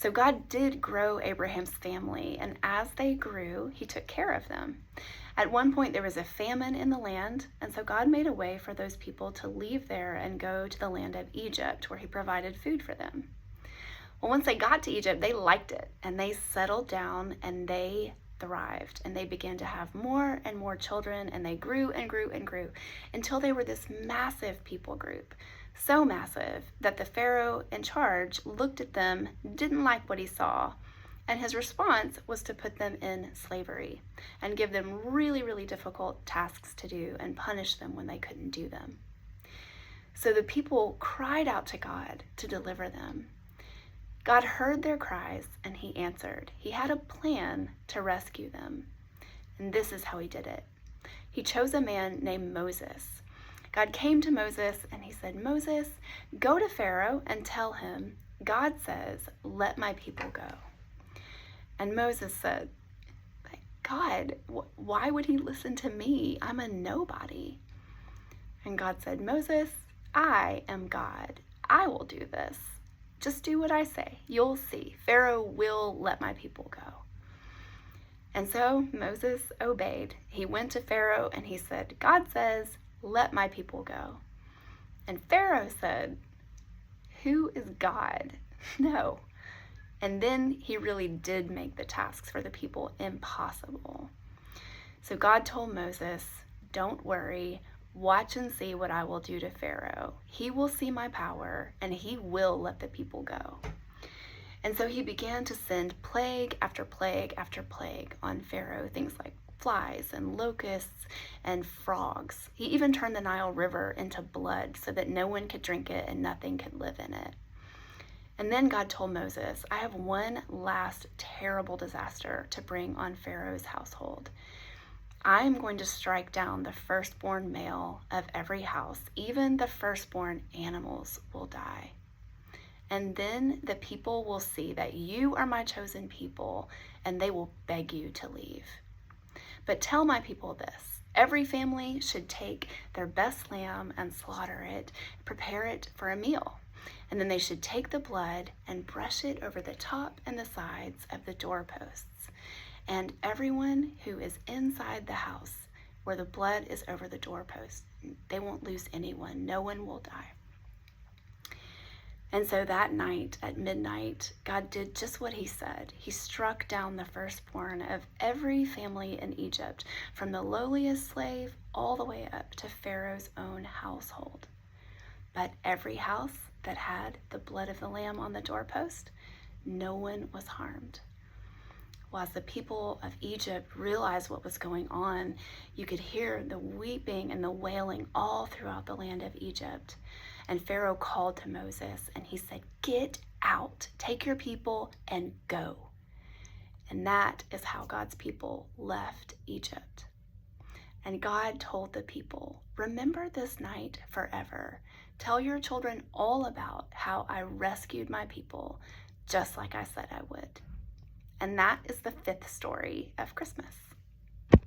So God did grow Abraham's family, and as they grew, he took care of them. At one point, there was a famine in the land, and so God made a way for those people to leave there and go to the land of Egypt, where he provided food for them. Well, once they got to Egypt, they liked it, and they settled down, and they thrived, and they began to have more and more children, and they grew and grew and grew until they were this massive people group. So massive that the Pharaoh in charge looked at them, didn't like what he saw, and his response was to put them in slavery and give them really, really difficult tasks to do and punish them when they couldn't do them. So the people cried out to God to deliver them. God heard their cries and he answered. He had a plan to rescue them. And this is how he did it. He chose a man named Moses. God came to Moses and he said, "Moses, go to Pharaoh and tell him, God says, let my people go." And Moses said, "God, why would he listen to me? I'm a nobody." And God said, "Moses, I am God. I will do this. Just do what I say. You'll see. Pharaoh will let my people go." And so Moses obeyed. He went to Pharaoh and he said, "God says, let my people go." And Pharaoh said, "Who is God?" No. And then he really did make the tasks for the people impossible. So God told Moses, "Don't worry. Watch and see what I will do to Pharaoh. He will see my power and he will let the people go." And so he began to send plague after plague after plague on Pharaoh, things like flies and locusts and frogs. He even turned the Nile River into blood so that no one could drink it and nothing could live in it. And then God told Moses, "I have one last terrible disaster to bring on Pharaoh's household. I'm going to strike down the firstborn male of every house. Even the firstborn animals will die. And then the people will see that you are my chosen people, and they will beg you to leave. But tell my people this: every family should take their best lamb and slaughter it, prepare it for a meal. And then they should take the blood and brush it over the top and the sides of the doorposts. And everyone who is inside the house where the blood is over the doorpost, they won't lose anyone. No one will die." And so that night at midnight, God did just what he said. He struck down the firstborn of every family in Egypt, from the lowliest slave all the way up to Pharaoh's own household. But every house that had the blood of the lamb on the doorpost, no one was harmed. Well, as the people of Egypt realized what was going on, you could hear the weeping and the wailing all throughout the land of Egypt. And Pharaoh called to Moses and he said, "Get out, take your people and go." And that is how God's people left Egypt. And God told the people, "Remember this night forever. Tell your children all about how I rescued my people, just like I said I would." And that is the fifth story of Christmas.